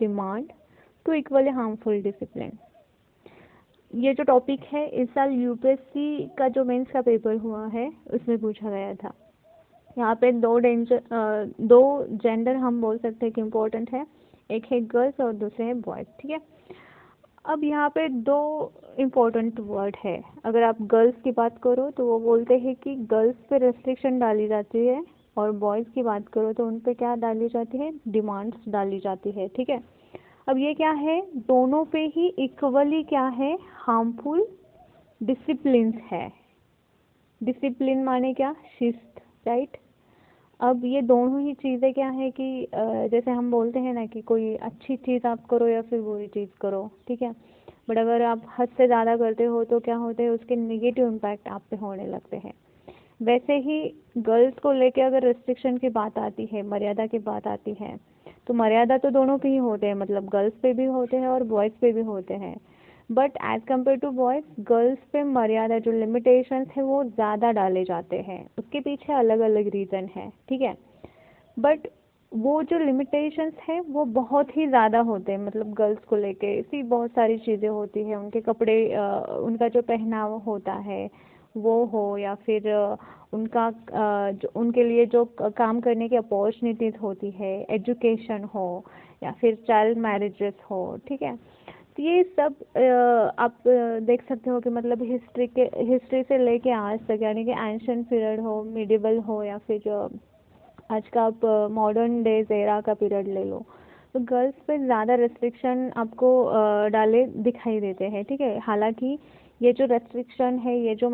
Demand to equally harmful discipline. ये जो topic है इस साल यूपीएससी का जो मेंस का पेपर हुआ है उसमें पूछा गया था। यहाँ पे दो जेंडर हम बोल सकते हैं कि इम्पोर्टेंट है, एक है गर्ल्स और दूसरे है बॉयज़। ठीक है, अब यहाँ पे दो इम्पोर्टेंट वर्ड है। अगर आप गर्ल्स की बात करो तो वो बोलते हैं कि गर्ल्स पे रेस्ट्रिक्शन डाली जाती है, और बॉयज़ की बात करो तो उन पे क्या डाली जाती है, डिमांड्स डाली जाती है। ठीक है, अब ये क्या है, दोनों पे ही इक्वली क्या है, हार्मफुल डिसिप्लिन है। डिसिप्लिन माने क्या, शिस्त, राइट। अब ये दोनों ही चीज़ें क्या है कि जैसे हम बोलते हैं ना कि कोई अच्छी चीज़ आप करो या फिर बुरी चीज़ करो, ठीक है, बट अगर आप हद से ज़्यादा करते हो तो क्या होते हैं, उसके नेगेटिव इम्पैक्ट आप पे होने लगते हैं। वैसे ही गर्ल्स को लेके अगर रिस्ट्रिक्शन की बात आती है, मर्यादा की बात आती है, तो मर्यादा तो दोनों पे ही होते हैं, मतलब गर्ल्स पे भी होते हैं और बॉयज़ पे भी होते हैं। But as compare to boys, girls पे मर्यादा जो लिमिटेशंस है वो ज़्यादा डाले जाते हैं। उसके पीछे अलग अलग रीज़न है, ठीक है, बट वो जो लिमिटेशंस है वो बहुत ही ज़्यादा होते हैं। मतलब गर्ल्स को लेके ऐसी बहुत सारी चीज़ें होती हैं, उनके कपड़े, उनका जो पहनावा होता है वो हो, या फिर जो उनके लिए जो काम करने की अपॉर्चुनिटीज़ होती है, एजुकेशन हो, या फिर चाइल्ड मैरिजेस हो। ठीक है, तो ये सब आप देख सकते हो कि मतलब हिस्ट्री से लेके आज तक, यानी कि एंशियंट पीरियड हो, मिडिवल हो, या फिर आज का आप मॉडर्न डेज एरा का पीरियड ले लो, तो गर्ल्स पे ज़्यादा रेस्ट्रिक्शन आपको डाले दिखाई देते हैं। ठीक है, हालांकि ये जो रेस्ट्रिक्शन है, ये जो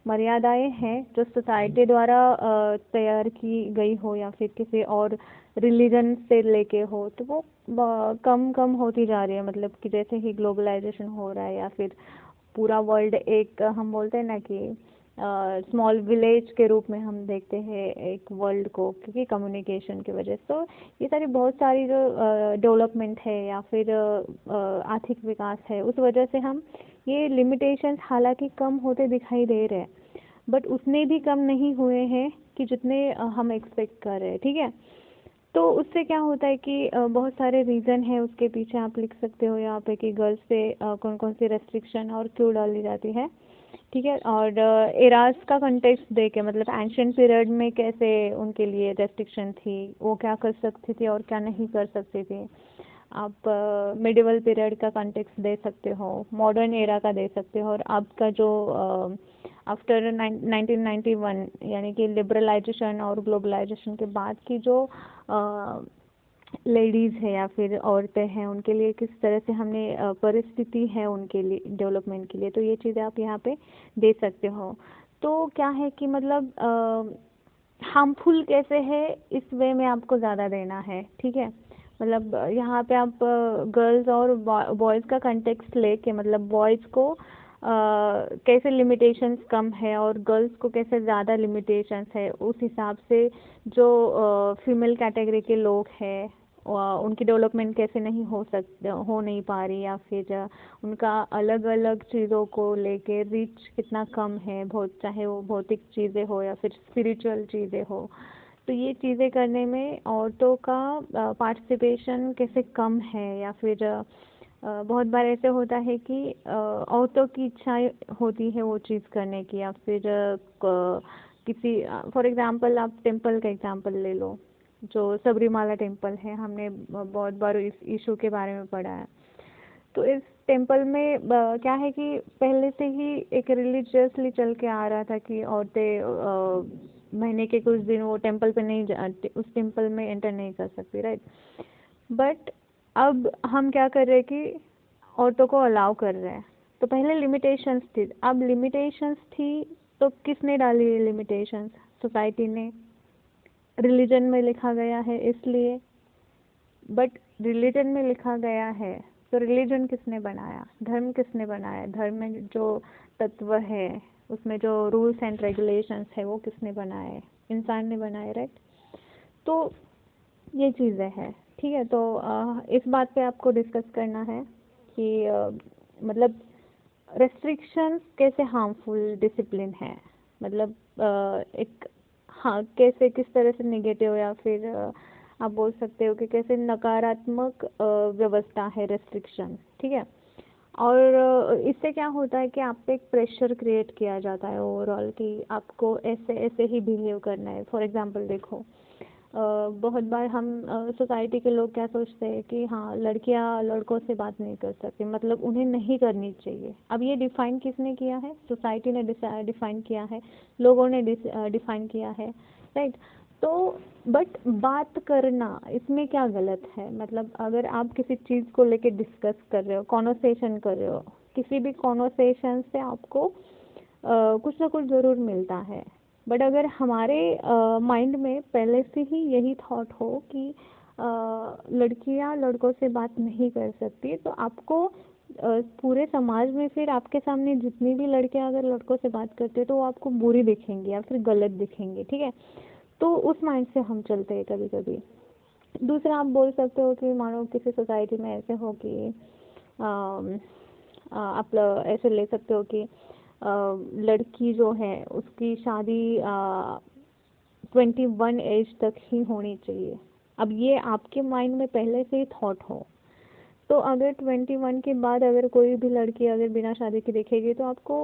मर्यादाएं हैं जो सोसाइटी द्वारा तैयार की गई हो, या फिर किसी और रिलीजन से लेके हो, तो वो कम कम होती जा रही है। मतलब कि जैसे ही ग्लोबलाइजेशन हो रहा है, या फिर पूरा वर्ल्ड एक, हम बोलते हैं ना कि स्मॉल विलेज के रूप में हम देखते हैं एक वर्ल्ड को, क्योंकि कम्युनिकेशन की वजह से। तो ये सारी बहुत सारी जो डेवलपमेंट है, या फिर आर्थिक विकास है, उस वजह से हम ये लिमिटेशंस हालांकि कम होते दिखाई दे रहे हैं, बट उतने भी कम नहीं हुए हैं कि जितने हम एक्सपेक्ट कर रहे हैं। ठीक है, तो उससे क्या होता है कि बहुत सारे रीज़न है उसके पीछे, आप लिख सकते हो यहाँ पे कि गर्ल्स पे कौन कौन सी रेस्ट्रिक्शन और क्यों डाली जाती है। ठीक है, और एरास का कंटेक्स्ट देके, मतलब एंशियंट पीरियड में कैसे उनके लिए रेस्ट्रिक्शन थी, वो क्या कर सकती थी और क्या नहीं कर सकती थी। आप मिडिवल पीरियड का कंटेक्स्ट दे सकते हो, मॉडर्न एरा का दे सकते हो, और आपका जो आफ्टर 1991 यानी कि लिबरलाइजेशन और ग्लोबलाइजेशन के बाद की जो लेडीज़ है या फिर औरतें हैं, उनके लिए किस तरह से हमने परिस्थिति है उनके लिए डेवलपमेंट के लिए, तो ये चीज़ें आप यहाँ पे दे सकते हो। तो क्या है कि मतलब हार्मफुल कैसे है, इस वे में आपको ज़्यादा देना है। ठीक है, मतलब यहाँ पे आप गर्ल्स और बॉयज़ का कंटेक्स्ट लेके, मतलब बॉयज़ को कैसे लिमिटेशंस कम है और गर्ल्स को कैसे ज़्यादा लिमिटेशंस है, उस हिसाब से जो फीमेल कैटेगरी के लोग हैं उनकी डेवलपमेंट कैसे नहीं हो नहीं पा रही, या फिर उनका अलग अलग चीज़ों को लेके रीच कितना कम है, बहुत, चाहे वो भौतिक चीज़ें हो या फिर स्पिरिचुअल चीज़ें हो। तो ये चीज़ें करने में औरतों का पार्टिसिपेशन कैसे कम है, या फिर बहुत बार ऐसे होता है कि औरतों की इच्छाएं होती है वो चीज़ करने की, या फिर किसी, फॉर एग्जांपल आप टेंपल का एग्जांपल ले लो, जो सबरीमाला टेंपल है, हमने बहुत बार इस इशू के बारे में पढ़ा है। तो इस टेंपल में क्या है कि पहले से ही एक रिलीजियसली चल के आ रहा था कि औरतें महीने के कुछ दिन वो टेंपल पे नहीं उस टेंपल में एंटर नहीं कर सकती, राइट। बट अब हम क्या कर रहे हैं कि औरतों को अलाउ कर रहे हैं। तो पहले लिमिटेशंस थी, अब लिमिटेशंस थी तो किसने डाली ये लिमिटेशंस, सोसाइटी ने। रिलीजन में लिखा गया है इसलिए, बट रिलीजन में लिखा गया है तो रिलीजन किसने बनाया, धर्म किसने बनाया, धर्म में जो तत्व है उसमें जो रूल्स एंड रेगुलेशंस है वो किसने बनाए, इंसान ने बनाए, राइट। तो ये चीज़ें हैं। ठीक है, तो इस बात पे आपको डिस्कस करना है कि मतलब रेस्ट्रिक्शंस कैसे हार्मफुल डिसिप्लिन है, मतलब एक, हाँ, कैसे किस तरह से नेगेटिव या फिर आप बोल सकते हो कि कैसे नकारात्मक व्यवस्था है, रेस्ट्रिक्शन, ठीक है। और इससे क्या होता है कि आप पे एक प्रेशर क्रिएट किया जाता है ओवरऑल कि आपको ऐसे ऐसे ही बिहेव करना है। फॉर एग्जांपल देखो, बहुत बार हम सोसाइटी के लोग क्या सोचते हैं कि हाँ, लड़कियां लड़कों से बात नहीं कर सकती, मतलब उन्हें नहीं करनी चाहिए। अब ये डिफाइन किसने किया है? सोसाइटी ने डिफाइन किया है, लोगों ने डिफाइन किया है, राइट। तो बट बात करना इसमें क्या गलत है? मतलब अगर आप किसी चीज़ को लेके डिस्कस कर रहे हो, कॉन्वर्सेशन कर रहे हो, किसी भी कॉन्वर्सेशन से आपको कुछ ना कुछ ज़रूर मिलता है। बट अगर हमारे माइंड में पहले से ही यही थॉट हो कि लड़कियां लड़कों से बात नहीं कर सकती, तो आपको पूरे समाज में फिर आपके सामने जितनी भी लड़कियां अगर लड़कों से बात करती है तो वो आपको बुरी दिखेंगी या फिर गलत दिखेंगी, ठीक है। तो उस माइंड से हम चलते हैं कभी कभी। दूसरा, आप बोल सकते हो कि मानो किसी सोसाइटी में ऐसे हो कि आप ऐसे ले सकते हो कि लड़की जो है उसकी शादी 21 एज तक ही होनी चाहिए। अब ये आपके माइंड में पहले से ही थॉट हो, तो अगर 21 के बाद अगर कोई भी लड़की अगर बिना शादी के दिखेगी तो आपको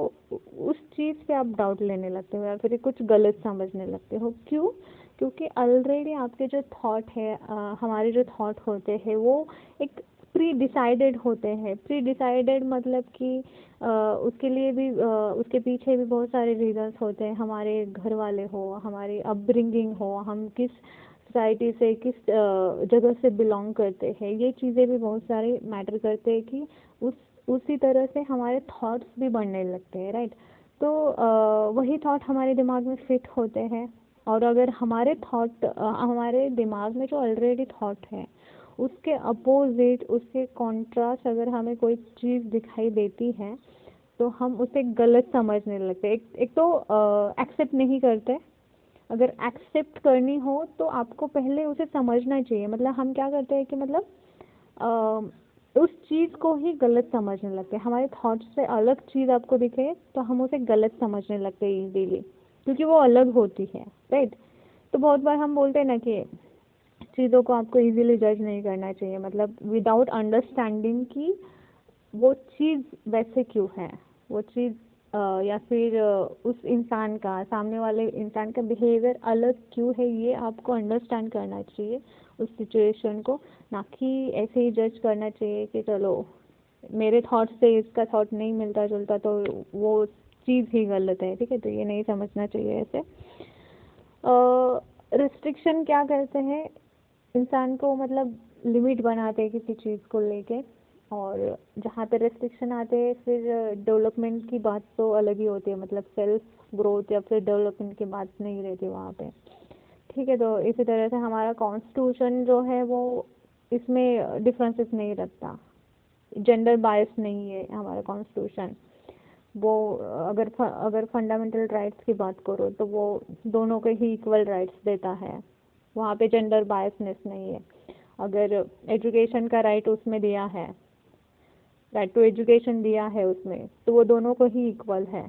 उस चीज़ पे आप डाउट लेने लगते हो या फिर कुछ गलत समझने लगते हो। क्यों? क्योंकि ऑलरेडी आपके जो थॉट है, हमारे जो थॉट होते हैं वो एक प्री डिसाइडेड होते हैं। प्री डिसाइडेड मतलब कि उसके लिए भी उसके पीछे भी बहुत सारे रीजंस होते हैं, हमारे घर वाले हो, हमारी अपब्रिंगिंग हो, हम किस सोसाइटी से, किस जगह से बिलोंग करते हैं, ये चीज़ें भी बहुत सारे मैटर करते हैं कि उसी तरह से हमारे थॉट्स भी बढ़ने लगते हैं, राइट। तो वही थॉट हमारे दिमाग में फिट होते हैं, और अगर हमारे थॉट हमारे दिमाग में जो ऑलरेडी थॉट है उसके अपोजिट, उसके कॉन्ट्रास्ट अगर हमें कोई चीज़ दिखाई देती है तो हम उसे गलत समझने लगते हैं। एक तो एक्सेप्ट नहीं करते। अगर एक्सेप्ट करनी हो तो आपको पहले उसे समझना चाहिए। मतलब हम क्या करते हैं कि मतलब उस चीज़ को ही गलत समझने लगते हैं। हमारे थॉट से अलग चीज़ आपको दिखे तो हम उसे गलत समझने लगते हैं इजीली, क्योंकि वो अलग होती है, राइट। तो बहुत बार हम बोलते हैं ना कि चीज़ों को आपको इजीली जज नहीं करना चाहिए, मतलब विदाउट अंडरस्टैंडिंग कि वो चीज़ वैसे क्यों है, वो चीज़ या फिर उस इंसान का, सामने वाले इंसान का बिहेवियर अलग क्यों है, ये आपको अंडरस्टैंड करना चाहिए उस सिचुएशन को। ना कि ऐसे ही जज करना चाहिए कि चलो मेरे थॉट से इसका थॉट नहीं मिलता जुलता तो वो चीज़ ही गलत है, ठीक है। तो ये नहीं समझना चाहिए ऐसे। रिस्ट्रिक्शन क्या करते हैं, इंसान को मतलब लिमिट बनाते हैं किसी चीज़ को लेके, और जहाँ पे रेस्ट्रिक्शन आते हैं फिर डेवलपमेंट की बात तो अलग ही होती है, मतलब सेल्फ ग्रोथ या फिर डेवलपमेंट की बात नहीं रहती वहाँ पे, ठीक है। तो इसी तरह से हमारा कॉन्स्टिट्यूशन जो है वो इसमें डिफरेंसेस नहीं रखता, जेंडर बायस नहीं है हमारा कॉन्स्टिट्यूशन। वो अगर फंडामेंटल राइट्स की बात करो तो वो दोनों को ही इक्वल राइट्स देता है, वहाँ पे जेंडर बायसनेस नहीं है। अगर एजुकेशन का राइट उसमें दिया है, राइट टू एजुकेशन दिया है उसमें, तो वो दोनों को ही इक्वल है।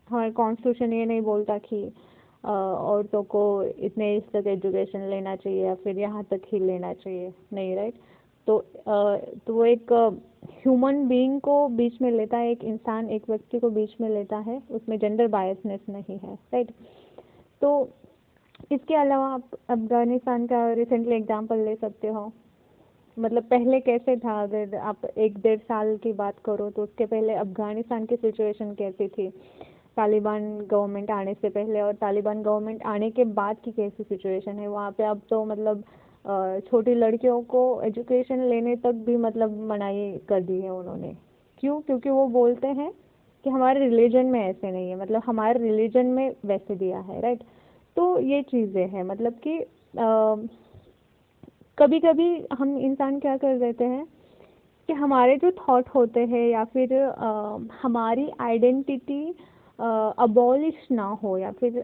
हमारा कॉन्स्टिट्यूशन ये नहीं बोलता कि औरतों को इतने एज तक एजुकेशन लेना चाहिए या फिर यहाँ तक ही लेना चाहिए, नहीं, राइट। तो वो एक ह्यूमन बीइंग को बीच में लेता है, एक इंसान, एक व्यक्ति को बीच में लेता है, उसमें जेंडर बायसनेस नहीं है, राइट। तो इसके अलावा आप अफगानिस्तान का रिसेंटली एग्जांपल ले सकते हो। मतलब पहले कैसे था, अगर आप 1-1.5 साल की बात करो तो उसके पहले अफगानिस्तान की सिचुएशन कैसी थी तालिबान गवर्नमेंट आने से पहले, और तालिबान गवर्नमेंट आने के बाद की कैसी सिचुएशन है वहाँ पे। अब तो मतलब छोटी लड़कियों को एजुकेशन लेने तक भी मतलब मनाही कर दी है उन्होंने। क्यों? क्योंकि वो बोलते हैं कि हमारे रिलीजन में ऐसे नहीं है, मतलब हमारे रिलीजन में वैसे दिया है, राइट। तो ये चीज़ें हैं, मतलब कि कभी कभी हम इंसान क्या कर देते हैं कि हमारे जो थॉट होते हैं या फिर हमारी आइडेंटिटी अबॉलिश ना हो, या फिर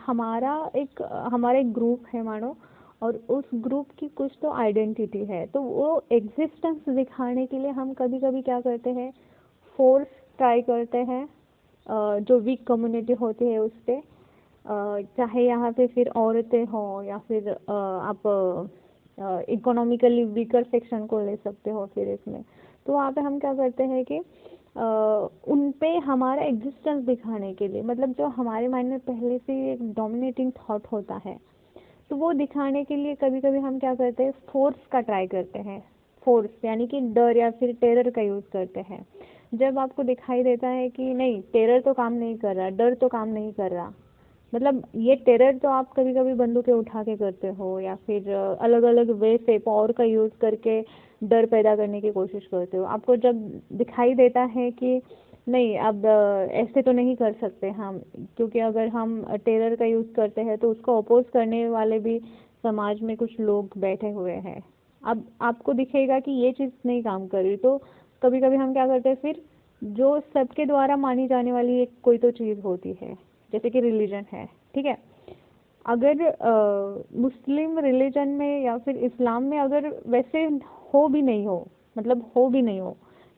हमारा एक ग्रुप है मानो, और उस ग्रुप की कुछ तो आइडेंटिटी है, तो वो एग्जिस्टेंस दिखाने के लिए हम कभी कभी क्या करते हैं, फोर्स ट्राई करते हैं जो वीक कम्युनिटी होती है उस पर, चाहे यहाँ पे फिर औरतें हों या फिर आप इकोनॉमिकली वीकर सेक्शन को ले सकते हो फिर इसमें। तो वहाँ पे हम क्या करते हैं कि उन पे हमारा एग्जिस्टेंस दिखाने के लिए, मतलब जो हमारे माइंड में पहले से एक डोमिनेटिंग थॉट होता है, तो वो दिखाने के लिए कभी कभी हम क्या करते हैं, फोर्स का ट्राई करते हैं। फोर्स यानी कि डर या फिर टेरर का यूज़ करते हैं। जब आपको दिखाई देता है कि नहीं, टेरर तो काम नहीं कर रहा, डर तो काम नहीं कर रहा, मतलब ये टेरर तो आप कभी कभी बंदूकें उठा के करते हो या फिर अलग अलग वे से पावर का यूज़ करके डर पैदा करने की कोशिश करते हो। आपको जब दिखाई देता है कि नहीं, अब ऐसे तो नहीं कर सकते हम, क्योंकि अगर हम टेरर का यूज़ करते हैं तो उसको अपोज करने वाले भी समाज में कुछ लोग बैठे हुए हैं। अब आपको दिखेगा कि ये चीज़ नहीं काम कर रही, तो कभी कभी हम क्या करते हैं फिर, जो सबके द्वारा मानी जाने वाली एक कोई तो चीज़ होती है, जैसे कि रिलीजन है, ठीक है। अगर मुस्लिम रिलीजन में या फिर इस्लाम में अगर वैसे हो भी नहीं हो, मतलब हो भी नहीं हो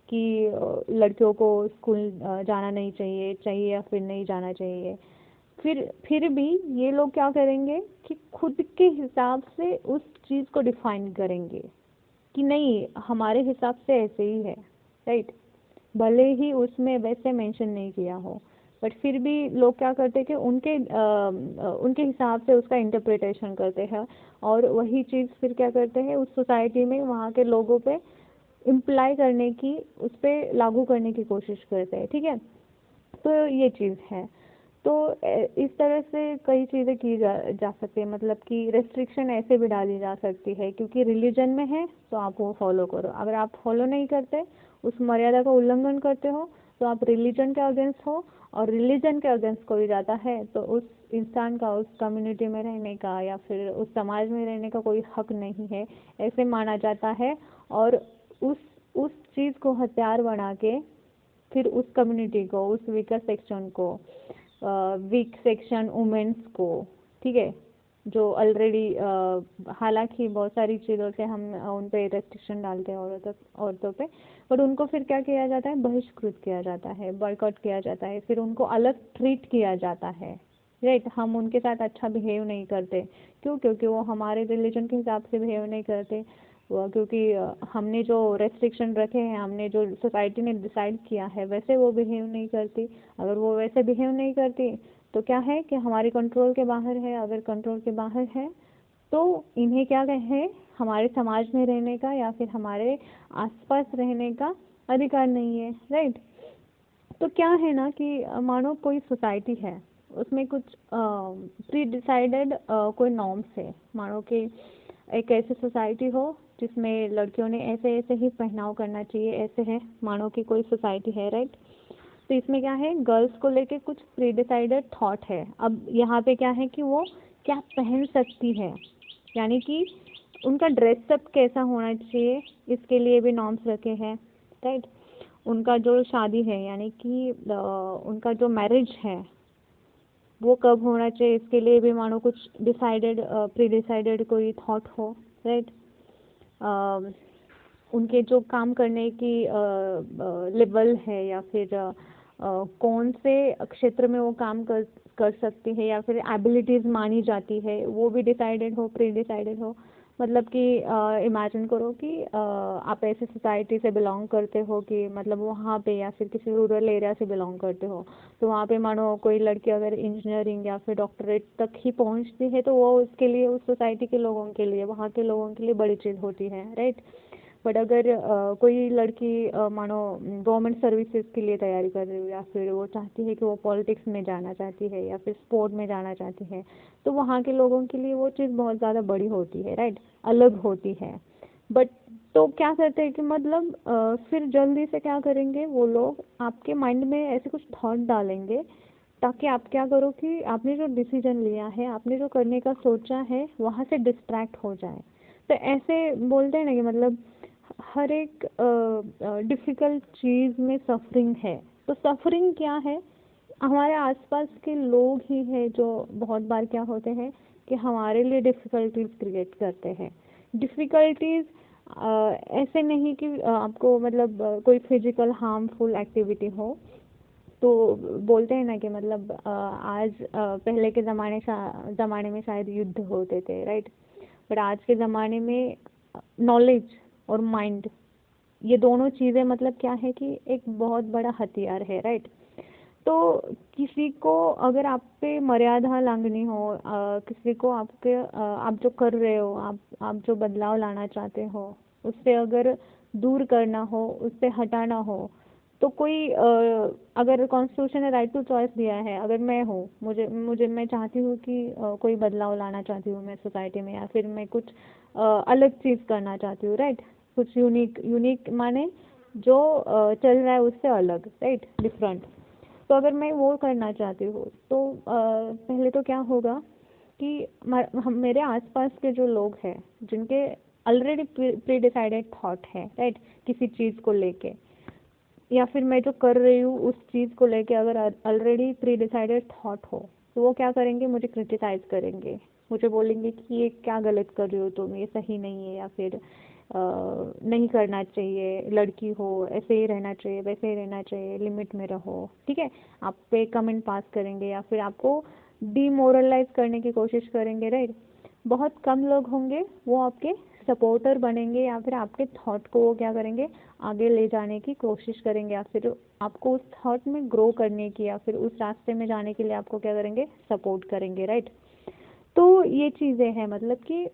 कि लड़कियों को स्कूल जाना नहीं चाहिए चाहिए या फिर नहीं जाना चाहिए, फिर भी ये लोग क्या करेंगे कि खुद के हिसाब से उस चीज़ को डिफाइन करेंगे कि नहीं, हमारे हिसाब से ऐसे ही है, राइट। भले ही उसमें वैसे मेंशन नहीं किया हो, बट फिर भी लोग क्या करते हैं कि उनके हिसाब से उसका इंटरप्रिटेशन करते हैं, और वही चीज़ फिर क्या करते हैं उस सोसाइटी में वहाँ के लोगों पे इम्प्लाई करने की, उस पर लागू करने की कोशिश करते हैं, ठीक है। तो ये चीज़ है। तो इस तरह से कई चीज़ें की जा सकती है, मतलब कि रेस्ट्रिक्शन ऐसे भी डाली जा सकती है, क्योंकि रिलीजन में है तो आप वो फॉलो करो। अगर आप फॉलो नहीं करते, उस मर्यादा का उल्लंघन करते हो, तो आप रिलीजन के अगेंस्ट हो, और रिलीजन के अगेंस्ट कोई जाता है तो उस इंसान का उस कम्युनिटी में रहने का या फिर उस समाज में रहने का कोई हक नहीं है, ऐसे माना जाता है। और उस उस चीज़ को हथियार बना के फिर उस कम्युनिटी को, उस वीकर सेक्शन को, वीक सेक्शन वुमेन्स को, ठीक है, जो ऑलरेडी, हालांकि बहुत सारी चीज़ों से हम उन पे रेस्ट्रिक्शन डालते हैं औरतों पे, बट उनको फिर क्या किया जाता है, बहिष्कृत किया जाता है, बॉयकॉट किया जाता है, फिर उनको अलग ट्रीट किया जाता है, राइट। हम उनके साथ अच्छा बिहेव नहीं करते, क्यों? क्योंकि वो हमारे रिलीजन के हिसाब से बिहेव नहीं करते, क्योंकि हमने जो रेस्ट्रिक्शन रखे हैं, हमने जो सोसाइटी ने डिसाइड किया है, वैसे वो बिहेव नहीं करती। अगर वो वैसे बिहेव नहीं करती तो क्या है कि हमारी कंट्रोल के बाहर है। अगर कंट्रोल के बाहर है तो इन्हें क्या है, हमारे समाज में रहने का या फिर हमारे आसपास रहने का अधिकार नहीं है, राइट। तो क्या है ना कि मानो कोई सोसाइटी है, उसमें कुछ प्री डिसाइडेड कोई नॉर्म्स है। मानो कि एक ऐसी सोसाइटी हो जिसमें लड़कियों ने ऐसे ऐसे ही पहनाव करना चाहिए, ऐसे है, मानो कि कोई सोसाइटी है, राइट। तो इसमें क्या है, गर्ल्स को लेके कुछ प्री डिसाइडेड थॉट है। अब यहाँ पे क्या है कि वो क्या पहन सकती है, यानी कि उनका ड्रेसअप कैसा होना चाहिए, इसके लिए भी नॉर्म्स रखे हैं, राइट। उनका जो शादी है, यानी कि उनका जो मैरिज है वो कब होना चाहिए, इसके लिए भी मानो कुछ डिसाइडेड, प्री डिसाइडेड कोई थॉट हो, राइट। उनके जो काम करने की लेवल है या फिर कौन से क्षेत्र में वो काम कर कर सकती है या फिर एबिलिटीज़ मानी जाती है, वो भी डिसाइडेड हो, प्री डिसाइडेड हो। मतलब कि इमेजिन करो कि आप ऐसी सोसाइटी से बिलोंग करते हो कि मतलब वहाँ पे या फिर किसी रूरल एरिया से बिलोंग करते हो, तो वहाँ पे मानो कोई लड़की अगर इंजीनियरिंग या फिर डॉक्टरेट तक ही पहुँचती है तो वो उसके लिए, उस सोसाइटी के लोगों के लिए, वहाँ के लोगों के लिए बड़ी चीज़ होती है, राइट। बट अगर कोई लड़की मानो गवर्नमेंट सर्विसेज के लिए तैयारी कर रही हो या फिर वो चाहती है कि वो पॉलिटिक्स में जाना चाहती है या फिर स्पोर्ट में जाना चाहती है, तो वहाँ के लोगों के लिए वो चीज़ बहुत ज़्यादा बड़ी होती है, राइट, अलग होती है। बट तो क्या करते हैं कि मतलब फिर जल्दी से क्या करेंगे वो लोग, आपके माइंड में ऐसे कुछ थॉट डालेंगे ताकि आप क्या करो कि आपने जो डिसीजन लिया है, आपने जो करने का सोचा है, वहाँ से डिस्ट्रैक्ट हो जाए। तो ऐसे बोलते हैं ना कि मतलब हर एक डिफ़िकल्ट चीज़ में सफरिंग है। तो सफरिंग क्या है, हमारे आसपास के लोग ही हैं जो बहुत बार क्या होते हैं कि हमारे लिए डिफ़िकल्टीज क्रिएट करते हैं। डिफ़िकल्टीज ऐसे नहीं कि आपको मतलब कोई फिजिकल हार्मफुल एक्टिविटी हो। तो बोलते हैं ना कि मतलब आज पहले के ज़माने में शायद युद्ध होते थे, राइट। बट आज के ज़माने में नॉलेज और माइंड, ये दोनों चीज़ें मतलब क्या है कि एक बहुत बड़ा हथियार है, राइट। तो किसी को अगर आप पे मर्यादा लांघनी हो, किसी को आपके आप जो कर रहे हो, आप जो बदलाव लाना चाहते हो उससे अगर दूर करना हो, उससे हटाना हो, तो कोई अगर कॉन्स्टिट्यूशन ने राइट टू चॉइस दिया है, अगर मैं हूँ, मुझे मुझे मैं चाहती हूँ कि कोई बदलाव लाना चाहती हूँ मैं सोसाइटी में, या फिर मैं कुछ अलग चीज़ करना चाहती हूँ, राइट। कुछ यूनिक, यूनिक माने जो चल रहा है उससे अलग, राइट, डिफरेंट। तो अगर मैं वो करना चाहती हूँ तो पहले तो क्या होगा कि मेरे आसपास के जो लोग हैं जिनके ऑलरेडी प्री डिसाइडेड थॉट है, राइट, किसी चीज़ को लेके, या फिर मैं जो कर रही हूँ उस चीज़ को लेके अगर ऑलरेडी प्री डिसाइडेड थॉट हो, तो वो क्या करेंगे, मुझे क्रिटिसाइज करेंगे, मुझे बोलेंगे कि ये क्या गलत कर रही हो तुम, ये सही नहीं है, या फिर नहीं करना चाहिए, लड़की हो ऐसे ही रहना चाहिए, वैसे ही रहना चाहिए, लिमिट में रहो, ठीक है। आप पे कमेंट पास करेंगे या फिर आपको डीमोरलाइज करने की कोशिश करेंगे, राइट। बहुत कम लोग होंगे वो आपके सपोर्टर बनेंगे, या फिर आपके थॉट को वो क्या करेंगे, आगे ले जाने की कोशिश करेंगे, या फिर आपको उस थॉट में ग्रो करने की या फिर उस रास्ते में जाने के लिए आपको क्या करेंगे, सपोर्ट करेंगे, राइट। तो ये चीज़ें हैं, मतलब कि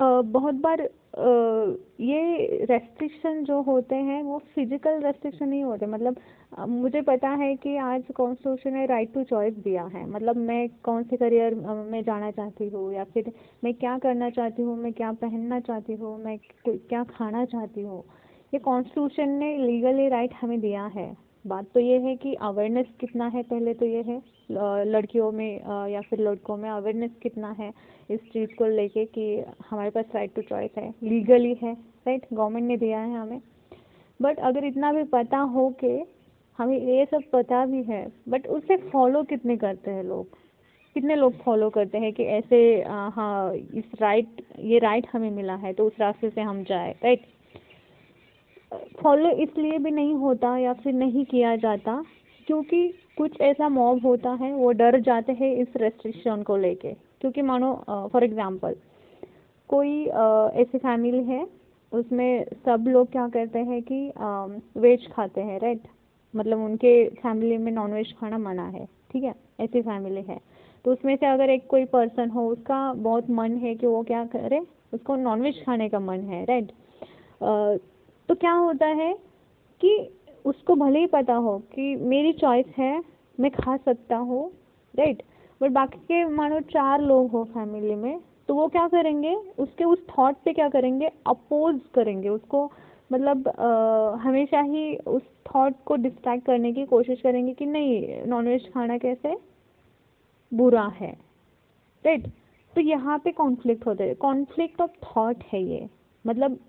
बहुत बार ये रेस्ट्रिक्शन जो होते हैं वो फिजिकल रेस्ट्रिक्शन नहीं होते, मतलब मुझे पता है कि आज कॉन्स्टिट्यूशन ने राइट टू चॉइस दिया है, मतलब मैं कौन से करियर में जाना चाहती हूँ, या फिर मैं क्या करना चाहती हूँ, मैं क्या पहनना चाहती हूँ, मैं क्या खाना चाहती हूँ, ये कॉन्स्टिट्यूशन ने लीगली राइट हमें दिया है। बात तो ये है कि अवेयरनेस कितना है, पहले तो ये है लड़कियों में या फिर लड़कों में अवेयरनेस कितना है इस चीज़ को लेके कि हमारे पास राइट टू चॉइस है, लीगली है, राइट, गवर्नमेंट ने दिया है हमें। बट अगर इतना भी पता हो के हमें ये सब पता भी है, बट उसे फॉलो कितने करते हैं लोग, कितने लोग फॉलो करते हैं कि ऐसे हाँ ये राइट हमें मिला है तो उस रास्ते से हम जाए, राइट। फॉलो इसलिए भी नहीं होता या फिर नहीं किया जाता क्योंकि कुछ ऐसा मॉब होता है, वो डर जाते हैं इस रेस्ट्रिक्शन को लेके, क्योंकि मानो फॉर एग्जांपल कोई ऐसी फैमिली है उसमें सब लोग क्या करते हैं कि वेज खाते हैं, राइट, मतलब उनके फैमिली में नॉन वेज खाना मना है, ठीक है, ऐसी फैमिली है। तो उसमें से अगर एक कोई पर्सन हो, उसका बहुत मन है कि वो क्या करे, उसको नॉन वेज खाने का मन है, राइट। तो क्या होता है कि उसको भले ही पता हो कि मेरी चॉइस है, मैं खा सकता हूँ, राइट, बट बाकी के मानो 4 लोग हो फैमिली में, तो वो क्या करेंगे, उसके उस थॉट पे क्या करेंगे, अपोज करेंगे उसको, मतलब हमेशा ही उस थॉट को डिस्ट्रैक्ट करने की कोशिश करेंगे कि नहीं, नॉनवेज खाना कैसे बुरा है, राइट। तो यहाँ पे कॉन्फ्लिक्ट होता है, कॉन्फ्लिक्ट ऑफ थॉट है ये, मतलब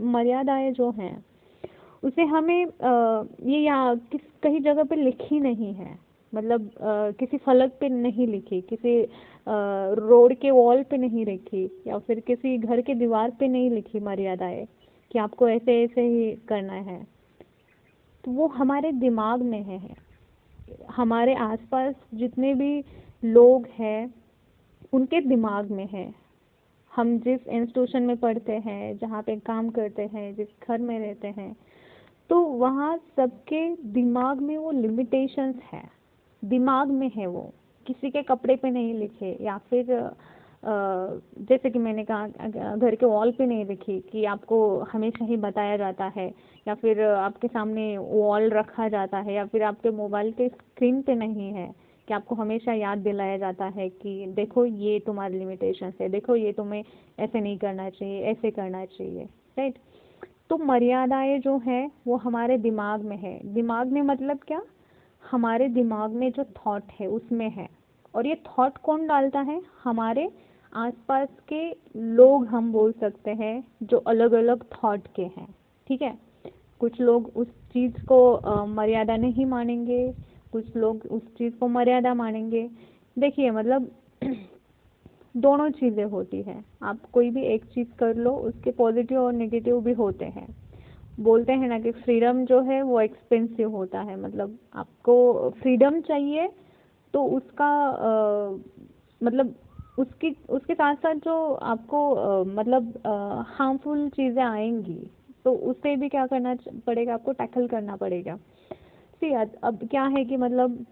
मर्यादाएं जो हैं उसे हमें ये यहाँ कहीं जगह पे लिखी नहीं है, मतलब किसी फलक पे नहीं लिखी, किसी रोड के वॉल पे नहीं लिखी, या फिर किसी घर के दीवार पे नहीं लिखी मर्यादाएं कि आपको ऐसे ऐसे ही करना है। तो वो हमारे दिमाग में है, हमारे आसपास जितने भी लोग हैं उनके दिमाग में है। हम जिस इंस्टीट्यूशन में पढ़ते हैं, जहाँ पे काम करते हैं, जिस घर में रहते हैं, तो वहाँ सबके दिमाग में वो लिमिटेशंस है, दिमाग में है, वो किसी के कपड़े पे नहीं लिखे, या फिर जैसे कि मैंने कहा घर के वॉल पे नहीं लिखी कि आपको हमेशा ही बताया जाता है, या फिर आपके सामने वॉल रखा जाता है, या फिर आपके मोबाइल के स्क्रीन पे नहीं है कि आपको हमेशा याद दिलाया जाता है कि देखो ये तुम्हारी लिमिटेशंस है, देखो ये तुम्हें ऐसे नहीं करना चाहिए, ऐसे करना चाहिए, राइट। तो मर्यादाएं जो हैं वो हमारे दिमाग में है, दिमाग में मतलब क्या, हमारे दिमाग में जो थॉट है उसमें है, और ये थॉट कौन डालता है, हमारे आसपास के लोग, हम बोल सकते हैं, जो अलग अलग थॉट के हैं, ठीक है। कुछ लोग उस चीज़ को मर्यादा नहीं मानेंगे, कुछ लोग उस चीज़ को मर्यादा मानेंगे। देखिए मतलब दोनों चीज़ें होती हैं, आप कोई भी एक चीज़ कर लो, उसके पॉजिटिव और नेगेटिव भी होते हैं। बोलते हैं ना कि फ्रीडम जो है वो एक्सपेंसिव होता है, मतलब आपको फ्रीडम चाहिए तो उसका मतलब उसकी उसके साथ साथ जो आपको मतलब हार्मफुल चीज़ें आएंगी, तो उससे भी क्या करना पड़ेगा, आपको टैकल करना पड़ेगा। सी अब क्या है कि मतलब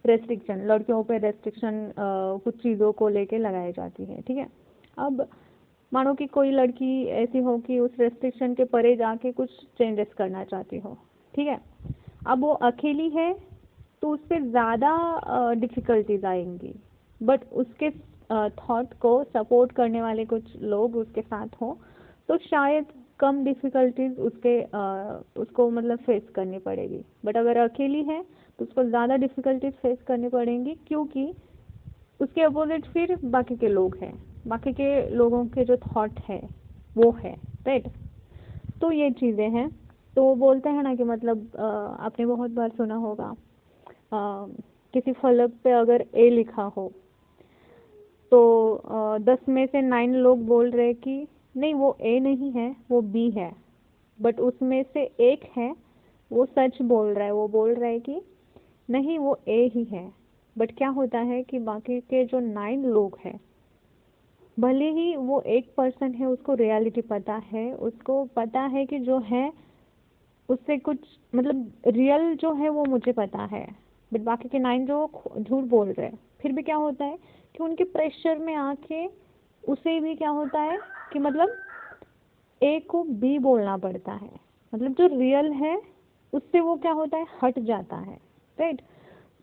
रेस्ट्रिक्शन, लड़कियों पे रेस्ट्रिक्शन कुछ चीज़ों को लेके लगाई जाती है, ठीक है। अब मानो कि कोई लड़की ऐसी हो कि उस रेस्ट्रिक्शन के परे जाके कुछ चेंजेस करना चाहती हो, ठीक है। अब वो अकेली है तो उस पर ज़्यादा डिफ़िकल्टीज आएंगी, बट उसके थॉट को सपोर्ट करने वाले कुछ लोग उसके साथ हो तो शायद कम डिफ़िकल्टीज उसको मतलब फेस करनी पड़ेगी। बट अगर अकेली है तो उसको ज़्यादा डिफ़िकल्टीज फेस करनी पड़ेंगी, क्योंकि उसके अपोजिट फिर बाकी के लोग हैं, बाकी के लोगों के जो थॉट है वो है, राइट। तो ये चीज़ें हैं। तो बोलते हैं ना कि मतलब आपने बहुत बार सुना होगा, किसी फलक पे अगर ए लिखा हो तो 10 में से 9 लोग बोल रहे कि नहीं वो ए नहीं है, वो बी है। बट उसमें से एक है, वो सच बोल रहा है, वो बोल रहा है कि नहीं वो ए ही है। बट क्या होता है कि बाकी के जो 9 लोग हैं, भले ही वो एक पर्सन है, उसको रियलिटी पता है, उसको पता है कि जो है उससे कुछ मतलब रियल जो है वो मुझे पता है, बट बाकी के 9 जो झूठ बोल रहे हैं, फिर भी क्या होता है कि उनके प्रेशर में आके उसे भी क्या होता है कि मतलब ए को बी बोलना पड़ता है। मतलब जो रियल है उससे वो क्या होता है, हट जाता है, राइट।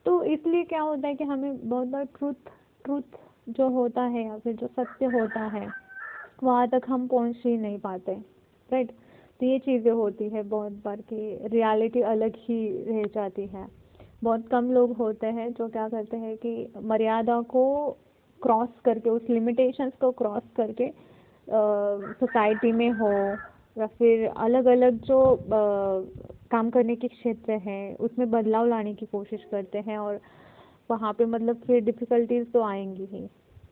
तो इसलिए क्या होता है कि हमें बहुत बार ट्रूथ जो होता है या फिर जो सत्य होता है वहाँ तक हम पहुँच ही नहीं पाते, राइट। तो ये चीज़ें होती है बहुत बार कि रियलिटी अलग ही रह जाती है। बहुत कम लोग होते हैं जो क्या करते हैं कि मर्यादा को क्रॉस करके, उस लिमिटेशंस को क्रॉस करके सोसाइटी में हो या फिर अलग अलग जो काम करने के क्षेत्र हैं उसमें बदलाव लाने की कोशिश करते हैं, और वहाँ पे मतलब फिर डिफ़िकल्टीज तो आएंगी ही,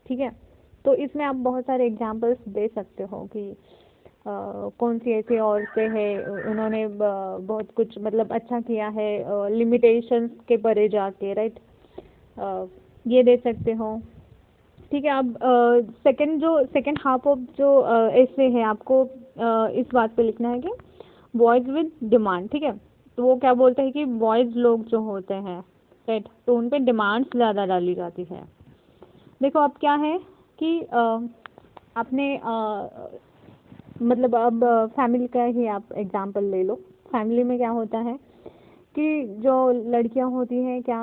ठीक है। तो इसमें आप बहुत सारे एग्जांपल्स दे सकते हो कि कौन सी ऐसी औरतें हैं उन्होंने बहुत कुछ मतलब अच्छा किया है लिमिटेशंस के परे जाके, राइट। ये दे सकते हो, ठीक है। अब सेकंड हाफ ऑफ जो ऐसे है आपको इस बात पे लिखना है कि बॉयज विद डिमांड, ठीक है। तो वो क्या बोलते हैं कि बॉयज लोग जो होते हैं, राइट, तो उन पे डिमांड्स ज़्यादा डाली जाती है। देखो अब क्या है कि आपने मतलब अब फैमिली का ही आप एग्जांपल ले लो। फैमिली में क्या होता है कि जो लड़कियां होती हैं क्या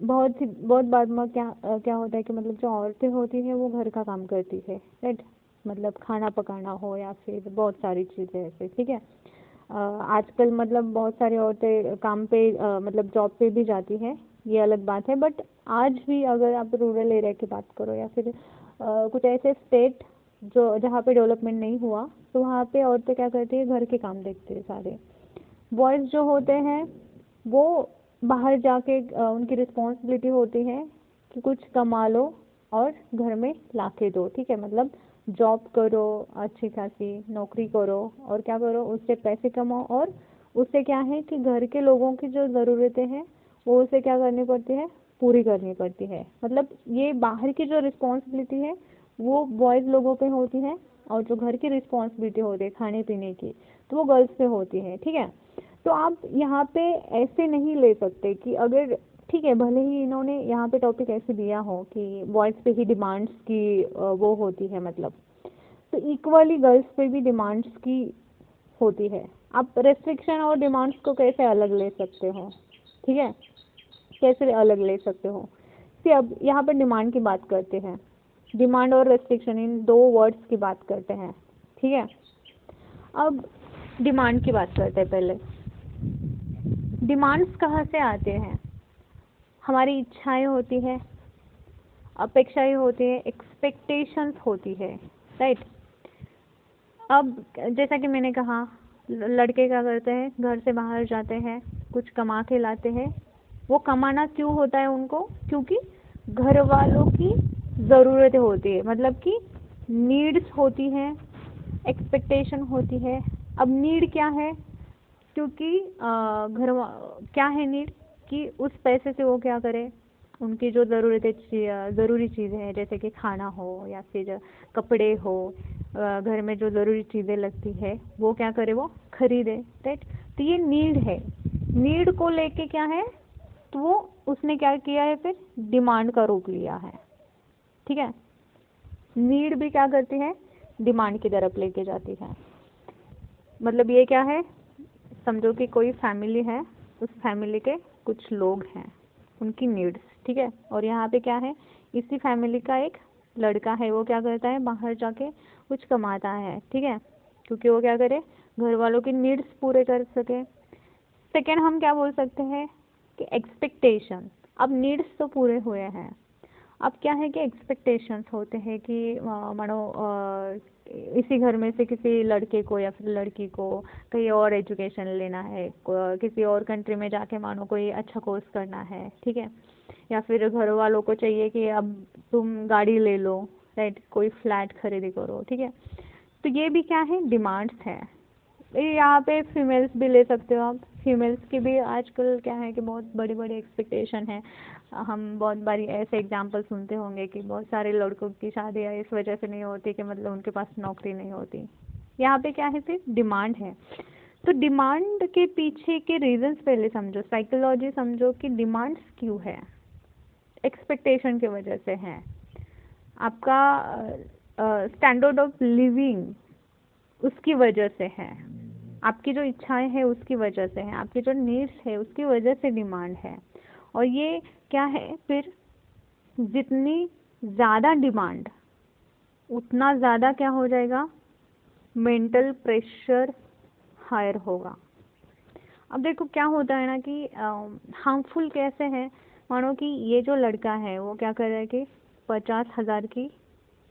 बहुत बार में क्या होता है कि मतलब जो औरतें होती हैं वो घर का काम करती है, राइट। मतलब खाना पकाना हो या फिर बहुत सारी चीज़ें ऐसे, ठीक है। आजकल मतलब बहुत सारी औरतें काम पे मतलब जॉब पे भी जाती हैं, ये अलग बात है। बट आज भी अगर आप रूरल एरिया की बात करो या फिर कुछ ऐसे स्टेट जो जहाँ पे डेवलपमेंट नहीं हुआ, तो वहाँ पे औरतें क्या करती है, घर के काम देखती है सारे। बॉयज़ जो होते हैं वो बाहर जाके उनकी रिस्पॉन्सिबिलिटी होती है कि कुछ कमा लो और घर में ला के दो, ठीक है। मतलब जॉब करो, अच्छी खासी नौकरी करो और क्या करो, उससे पैसे कमाओ, और उससे क्या है कि घर के लोगों की जो ज़रूरतें हैं वो उसे क्या करनी पड़ती है, पूरी करनी पड़ती है। मतलब ये बाहर की जो रिस्पॉन्सिबिलिटी है वो बॉयज़ लोगों पे होती है, और जो घर की रिस्पॉन्सिबिलिटी होती है खाने पीने की तो वो गर्ल्स पे होती है, ठीक है। तो आप यहाँ पे ऐसे नहीं ले सकते कि अगर ठीक है, भले ही इन्होंने यहाँ पे टॉपिक ऐसे दिया हो कि बॉयज़ पे ही डिमांड्स की वो होती है, मतलब तो इक्वली गर्ल्स पे भी डिमांड्स की होती है। आप रेस्ट्रिक्शन और डिमांड्स को कैसे अलग ले सकते हो, ठीक है, कैसे अलग ले सकते हो। फिर अब यहाँ पर डिमांड की बात करते हैं, डिमांड और रेस्ट्रिक्शन इन दो वर्ड्स की बात करते हैं, ठीक है। अब डिमांड की बात करते हैं पहले। डिमांड्स कहाँ से आते हैं, हमारी इच्छाएं होती है, अपेक्षाएं होती है, एक्सपेक्टेशंस होती है, राइट। अब जैसा कि मैंने कहा, लड़के क्या करते हैं, घर से बाहर जाते हैं, कुछ कमा के लाते हैं। वो कमाना क्यों होता है उनको, क्योंकि घर वालों की ज़रूरतें होती है, मतलब कि नीड्स होती हैं, एक्सपेक्टेशन होती है। अब नीड क्या है, क्योंकि क्या है नीड कि उस पैसे से वो क्या करे, उनकी जो ज़रूरी चीज़ें हैं, जैसे कि खाना हो या फिर कपड़े हो, घर में जो ज़रूरी चीज़ें लगती है वो क्या करे, वो खरीदे, राइट। तो ये नीड है, नीड को लेके क्या है, तो वो उसने क्या किया है, फिर डिमांड का रूप लिया है, ठीक है। नीड भी क्या करती है, डिमांड की तरफ लेके जाती है। मतलब ये क्या है, समझो कि कोई फैमिली है, उस फैमिली के कुछ लोग हैं, उनकी नीड्स, ठीक है। और यहाँ पे क्या है, इसी फैमिली का एक लड़का है, वो क्या करता है, बाहर जाके कुछ कमाता है, ठीक है, क्योंकि वो क्या करे, घर वालों की नीड्स पूरे कर सके। सेकेंड हम क्या बोल सकते हैं कि एक्सपेक्टेशन। अब नीड्स तो पूरे हुए हैं, अब क्या है कि एक्सपेक्टेशंस होते हैं कि मानो इसी घर में से किसी लड़के को या फिर लड़की को कहीं और एजुकेशन लेना है, किसी और कंट्री में जाके मानो कोई अच्छा कोर्स करना है, ठीक है। या फिर घर वालों को चाहिए कि अब तुम गाड़ी ले लो, राइट, कोई फ्लैट खरीदी करो, ठीक है। तो ये भी क्या है, डिमांड्स है। यहाँ पे फीमेल्स भी ले सकते हो आप, फीमेल्स की भी आजकल क्या है कि बहुत बड़ी बड़ी एक्सपेक्टेशन है। हम बहुत बारी ऐसे एग्जाम्पल सुनते होंगे कि बहुत सारे लड़कों की शादियाँ इस वजह से नहीं होती कि मतलब उनके पास नौकरी नहीं होती। यहाँ पे क्या है, फिर डिमांड है। तो डिमांड के पीछे के रीजंस पहले समझो, साइकोलॉजी समझो कि डिमांड्स क्यों है। एक्सपेक्टेशन की वजह से है, आपका स्टैंडर्ड ऑफ लिविंग उसकी वजह से है, आपकी जो इच्छाएं हैं उसकी वजह से है, आपकी जो नीड्स है उसकी वजह से डिमांड है। और ये क्या है, फिर जितनी ज़्यादा डिमांड उतना ज़्यादा क्या हो जाएगा, मेंटल प्रेशर हायर होगा। अब देखो क्या होता है ना कि हार्मफुल कैसे है, मानो कि ये जो लड़का है वो क्या कर रहा है कि 50,000 की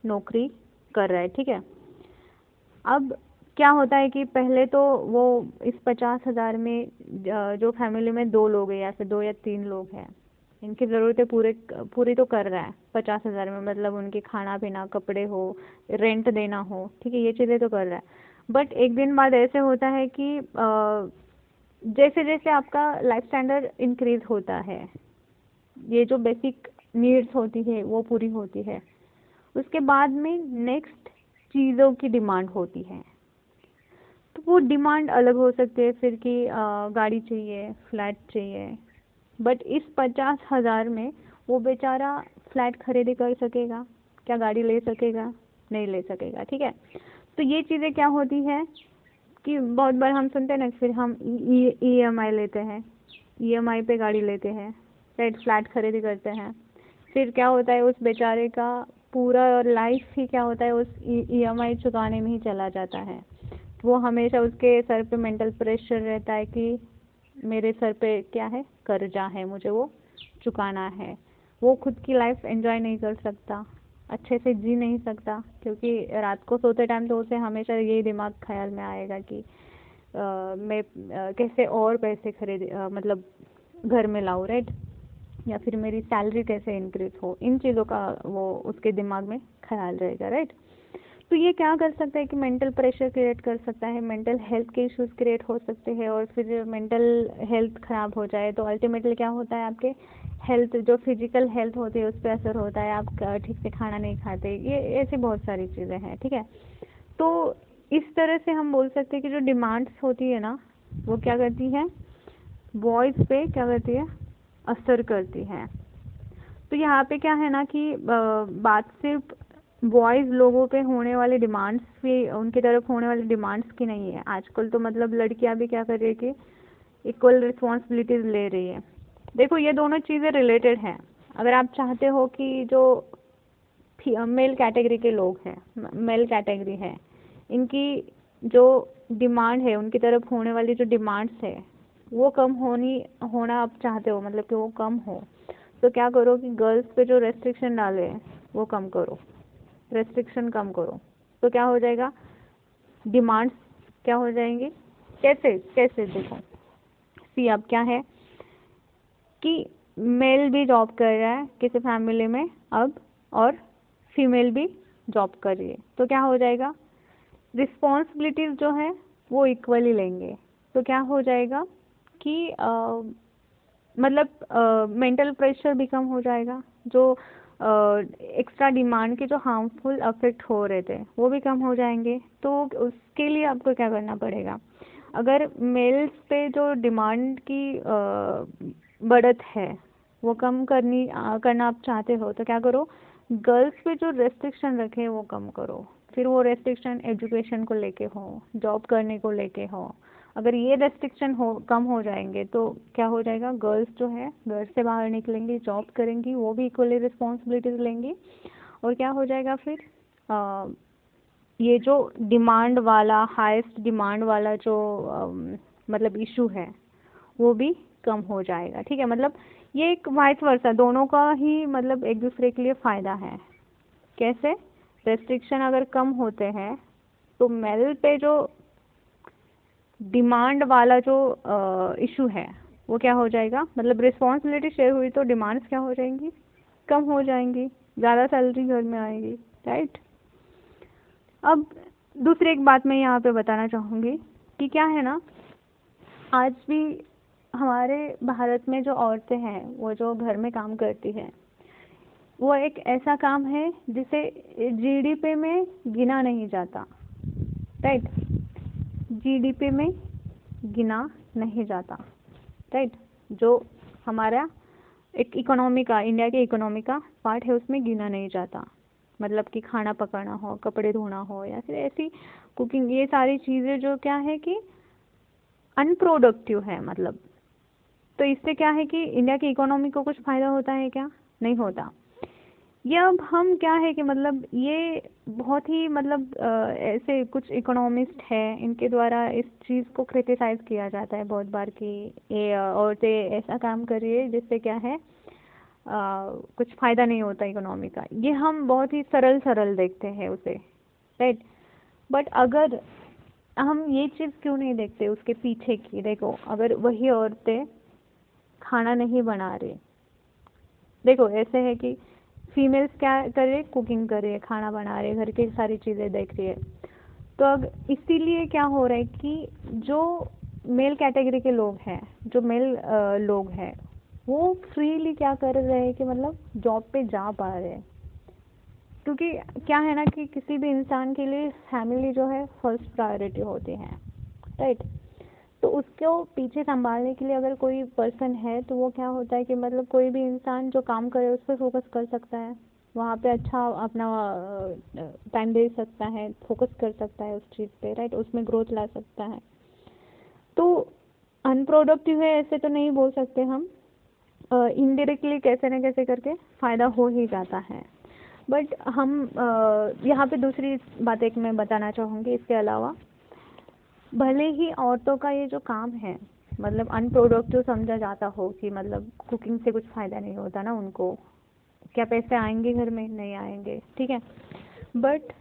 नौकरी कर रहा है, ठीक है। अब क्या होता है कि पहले तो वो इस 50,000 में जो फैमिली में 2 लोग हैं या फिर 2 या 3 लोग हैं, इनकी ज़रूरतें पूरी तो कर रहा है 50,000 में, मतलब उनके खाना पीना, कपड़े हो, रेंट देना हो, ठीक है, ये चीज़ें तो कर रहा है। बट एक दिन बाद ऐसे होता है कि जैसे जैसे आपका लाइफ स्टैंडर्ड इंक्रीज होता है, ये जो बेसिक नीड्स होती है वो पूरी होती है, उसके बाद में नेक्स्ट चीज़ों की डिमांड होती है। तो वो डिमांड अलग हो सकती है फिर कि गाड़ी चाहिए, फ्लैट चाहिए। बट इस 50,000 में वो बेचारा फ्लैट खरीदी कर सकेगा क्या, गाड़ी ले सकेगा, नहीं ले सकेगा, ठीक है। तो ये चीज़ें क्या होती है कि बहुत बार हम सुनते हैं ना, फिर हम EMI लेते हैं, EMI पे गाड़ी लेते हैं, राइट, फ्लैट खरीदी करते हैं। फिर क्या होता है, उस बेचारे का पूरा लाइफ ही क्या होता है, उस EMI चुकाने में ही चला जाता है। वो हमेशा उसके सर पे मेंटल प्रेशर रहता है कि मेरे सर पे क्या है, कर्जा है, मुझे वो चुकाना है। वो खुद की लाइफ एंजॉय नहीं कर सकता, अच्छे से जी नहीं सकता, क्योंकि रात को सोते टाइम तो उसे हमेशा यही दिमाग ख्याल में आएगा कि मैं कैसे और पैसे मतलब घर में लाऊं, राइट, या फिर मेरी सैलरी कैसे इंक्रीज हो, इन चीज़ों का वो उसके दिमाग में ख्याल रहेगा, राइट। तो ये क्या कर सकता है कि मेंटल प्रेशर क्रिएट कर सकता है, मेंटल हेल्थ के इश्यूज क्रिएट हो सकते हैं, और फिर मेंटल हेल्थ ख़राब हो जाए तो अल्टीमेटली क्या होता है, आपके हेल्थ, जो फिजिकल हेल्थ होती है उस पर असर होता है, आप ठीक से खाना नहीं खाते, ये ऐसी बहुत सारी चीज़ें हैं, ठीक है। तो इस तरह से हम बोल सकते हैं कि जो डिमांड्स होती है ना, वो क्या करती है, बॉयज़ पे क्या करती है, असर करती है। तो यहाँ पे क्या है ना कि बात सिर्फ बॉयज़ लोगों पे होने वाले डिमांड्स भी, उनकी तरफ होने वाली डिमांड्स की नहीं है। आजकल तो मतलब लड़कियां भी क्या कर रही है कि इक्वल रिस्पॉन्सिबिलिटीज ले रही है। देखो ये दोनों चीज़ें रिलेटेड हैं। अगर आप चाहते हो कि जो मेल कैटेगरी के लोग हैं, मेल कैटेगरी है, इनकी जो डिमांड है, उनकी तरफ होने वाली जो डिमांड्स है वो कम होना आप चाहते हो, मतलब कि वो कम हो, तो क्या करो कि गर्ल्स पे जो रेस्ट्रिक्शन डाले हैं वो कम करो, रेस्ट्रिक्शन कम करो, तो क्या हो जाएगा, डिमांड्स क्या हो जाएंगी, कैसे कैसे देखो, सी अब क्या है कि मेल भी जॉब कर रहा है किसी फैमिली में अब, और फीमेल भी जॉब कर रही है, तो क्या हो जाएगा, रिस्पॉन्सिबिलिटीज जो है वो इक्वली लेंगे, तो क्या हो जाएगा कि मतलब मेंटल प्रेशर भी कम हो जाएगा, जो एक्स्ट्रा डिमांड के जो हार्मफुल अफेक्ट हो रहे थे वो भी कम हो जाएंगे। तो उसके लिए आपको क्या करना पड़ेगा, अगर मेल्स पे जो डिमांड की बढ़त है वो कम करना आप चाहते हो तो क्या करो, गर्ल्स पे जो रेस्ट्रिक्शन रखे वो कम करो। फिर वो रेस्ट्रिक्शन एजुकेशन को लेके हो, जॉब करने को लेके हो, अगर ये रेस्ट्रिक्शन कम हो जाएंगे तो क्या हो जाएगा, गर्ल्स जो है घर से बाहर निकलेंगी, जॉब करेंगी, वो भी इक्वली रिस्पॉन्सिबिलिटीज लेंगी। और क्या हो जाएगा फिर, ये जो डिमांड वाला, हाईएस्ट डिमांड वाला जो मतलब इशू है वो भी कम हो जाएगा। ठीक है, मतलब ये एक वाइस वर्सा, दोनों का ही मतलब एक दूसरे के लिए फ़ायदा है। कैसे, रेस्ट्रिक्शन अगर कम होते हैं तो मेल पे जो डिमांड वाला जो इशू है वो क्या हो जाएगा, मतलब रिस्पॉन्सिबिलिटी शेयर हुई तो डिमांड्स क्या हो जाएंगी, कम हो जाएंगी, ज़्यादा सैलरी घर में आएगी, राइट। अब दूसरी एक बात मैं यहाँ पे बताना चाहूँगी कि क्या है ना, आज भी हमारे भारत में जो औरतें हैं वो जो घर में काम करती हैं वो एक ऐसा काम है जिसे जीडीपी में गिना नहीं जाता, राइट, जीडीपी में गिना नहीं जाता, राइट, जो हमारा एक इकोनॉमी का, इंडिया के इकोनॉमी का पार्ट है उसमें गिना नहीं जाता। मतलब कि खाना पकाना हो, कपड़े धोना हो, या फिर ऐसी कुकिंग, ये सारी चीज़ें जो क्या है कि अनप्रोडक्टिव है मतलब। तो इससे क्या है कि इंडिया की इकोनॉमी को कुछ फ़ायदा होता है क्या, नहीं होता। ये अब हम क्या है कि मतलब ये बहुत ही मतलब ऐसे कुछ इकोनॉमिस्ट हैं इनके द्वारा इस चीज़ को क्रिटिसाइज़ किया जाता है बहुत बार कि ये औरतें ऐसा काम कर रही है जिससे क्या है कुछ फ़ायदा नहीं होता इकोनॉमी का। ये हम बहुत ही सरल सरल देखते हैं उसे, राइट। बट अगर हम ये चीज़ क्यों नहीं देखते उसके पीछे की, देखो अगर वही औरतें खाना नहीं बना रही, देखो ऐसे है कि फीमेल्स क्या कर रही है, कुकिंग कर रही है, खाना बना रही है, घर की सारी चीज़ें देख रही है। तो अब इसीलिए क्या हो रहा है कि जो मेल कैटेगरी के लोग हैं, जो मेल लोग हैं वो फ्रीली क्या कर रहे हैं कि मतलब जॉब पे जा पा रहे हैं। क्योंकि क्या है ना कि किसी भी इंसान के लिए फैमिली जो है फर्स्ट प्रायोरिटी होती है, राइट। तो उसको पीछे संभालने के लिए अगर कोई पर्सन है तो वो क्या होता है कि मतलब कोई भी इंसान जो काम करे उस पर फोकस कर सकता है, वहाँ पे अच्छा अपना टाइम दे सकता है, फोकस कर सकता है उस चीज़ पे, राइट, उसमें ग्रोथ ला सकता है। तो अनप्रोडक्टिव है ऐसे तो नहीं बोल सकते हम, इनडायरेक्टली कैसे न कैसे करके फ़ायदा हो ही जाता है। बट हम यहाँ पे दूसरी बात एक मैं बताना चाहूँगी इसके अलावा, भले ही औरतों का ये जो काम है मतलब अनप्रोडक्टिव समझा जाता हो कि मतलब कुकिंग से कुछ फ़ायदा नहीं होता ना उनको, क्या पैसे आएंगे घर में, नहीं आएंगे, ठीक है। बट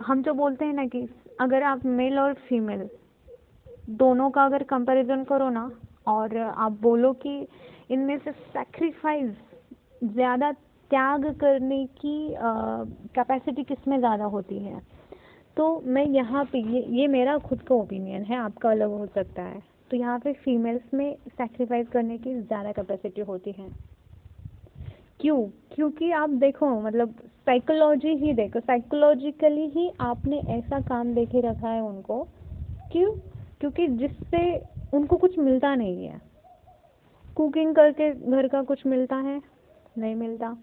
हम जो बोलते हैं ना कि अगर आप मेल और फीमेल दोनों का अगर कंपैरिजन करो ना और आप बोलो कि इनमें से सैक्रिफाइस ज़्यादा, त्याग करने की कैपेसिटी किस में ज़्यादा होती है, तो मैं यहाँ पे ये मेरा खुद का ओपिनियन है, आपका अलग हो सकता है। तो यहाँ पे फीमेल्स में सैक्रिफाइस करने की ज़्यादा कैपेसिटी होती है। क्यों, क्योंकि आप देखो मतलब साइकोलॉजी ही देखो, साइकोलॉजिकली ही आपने ऐसा काम देखे रखा है उनको, क्यों, क्योंकि जिससे उनको कुछ मिलता नहीं है। कुकिंग करके घर का कुछ मिलता है, नहीं मिलता।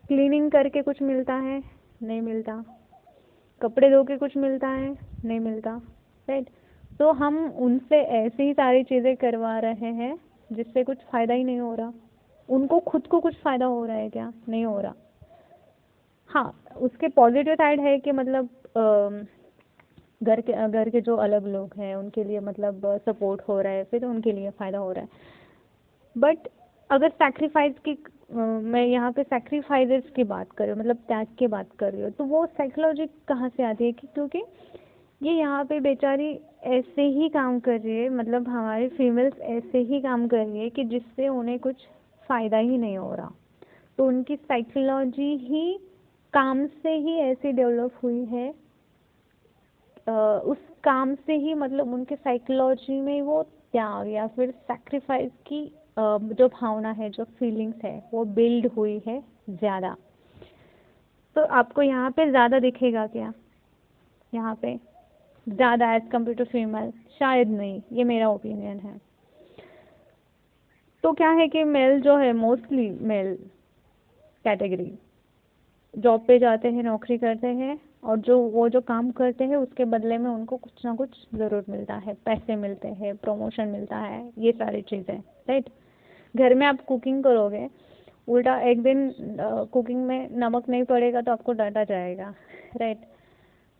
क्लीनिंग करके कुछ मिलता है, नहीं मिलता। कपड़े धो के कुछ मिलता है, नहीं मिलता, राइट। तो हम उनसे ऐसी ही सारी चीज़ें करवा रहे हैं जिससे कुछ फ़ायदा ही नहीं हो रहा। उनको खुद को कुछ फ़ायदा हो रहा है क्या, नहीं हो रहा। हाँ, उसके पॉजिटिव साइड है कि मतलब घर के जो अलग लोग हैं उनके लिए मतलब सपोर्ट हो रहा है, फिर उनके लिए फ़ायदा हो रहा है। बट अगर सैक्रिफाइस की मैं यहाँ पे सैक्रिफाइसेस की बात कर रही हूँ, मतलब त्याग की बात कर रही हूँ, तो वो साइकोलॉजी कहाँ से आती है कि क्योंकि ये यहाँ पे बेचारी ऐसे ही काम कर रही है, मतलब हमारी फीमेल्स ऐसे ही काम कर रही है कि जिससे उन्हें कुछ फ़ायदा ही नहीं हो रहा। तो उनकी साइकोलॉजी ही काम से ही ऐसी डेवलप हुई है, उस काम से ही मतलब उनके साइकोलॉजी में वो त्याग या फिर सैक्रिफाइस की जो भावना है, जो फीलिंग्स है, वो बिल्ड हुई है ज़्यादा। तो आपको यहाँ पे ज़्यादा दिखेगा क्या? यहाँ पे ज़्यादा एज कम्पेयर टू फीमेल? शायद नहीं, ये मेरा ओपिनियन है। तो क्या है कि मेल जो है, मोस्टली मेल कैटेगरी जॉब पे जाते हैं, नौकरी करते हैं, और जो काम करते हैं उसके बदले में उनको कुछ ना कुछ ज़रूर मिलता है, पैसे मिलते हैं, प्रमोशन मिलता है, ये सारी चीज़ें, राइट। घर में आप कुकिंग करोगे, उल्टा एक दिन कुकिंग में नमक नहीं पड़ेगा तो आपको डांटा जाएगा, राइट।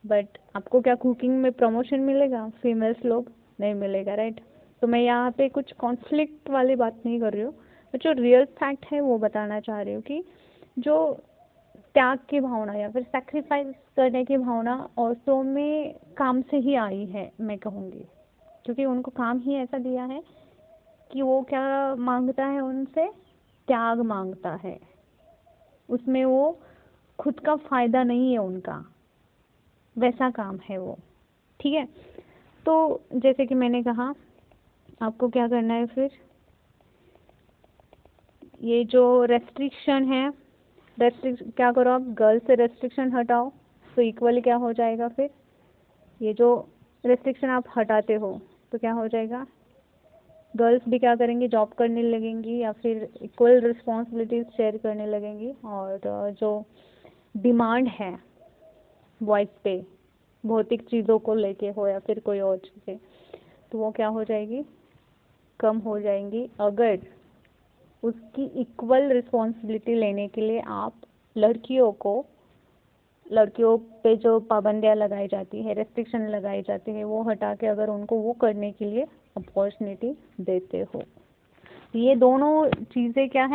बट आपको क्या कुकिंग में प्रमोशन मिलेगा? फीमेल्स लोग नहीं मिलेगा, राइट। तो मैं यहाँ पे कुछ कॉन्फ्लिक्ट वाली बात नहीं कर रही हूँ, मैं जो रियल फैक्ट है वो बताना चाह रही हूँ कि जो त्याग की भावना या फिर सेक्रीफाइस करने की भावना औरतों में काम से ही आई है, मैं कहूँगी, क्योंकि उनको काम ही ऐसा दिया है कि वो क्या मांगता है उनसे? त्याग मांगता है। उसमें वो खुद का फायदा नहीं है उनका, वैसा काम है वो, ठीक है। तो जैसे कि मैंने कहा, आपको क्या करना है फिर, ये जो रेस्ट्रिक्शन है, क्या करो आप, गर्ल्स से रेस्ट्रिक्शन हटाओ, तो इक्वली क्या हो जाएगा फिर, ये जो रेस्ट्रिक्शन आप हटाते हो तो क्या हो जाएगा, गर्ल्स भी क्या करेंगी, जॉब करने लगेंगी या फिर इक्वल रिस्पॉन्सिबिलिटीज शेयर करने लगेंगी, और जो डिमांड है वॉइस पे, भौतिक चीज़ों को लेके हो या फिर कोई और चीज़ें, तो वो क्या हो जाएगी, कम हो जाएंगी, अगर उसकी इक्वल रिस्पॉन्सिबिलिटी लेने के लिए आप लड़कियों पे जो पाबंदियाँ लगाई जाती है, रेस्ट्रिक्शन लगाई जाती है, वो हटा के अगर उनको वो करने के लिए अपॉर्चुनिटी देते हो। ये दोनों चीज़ें क्या है,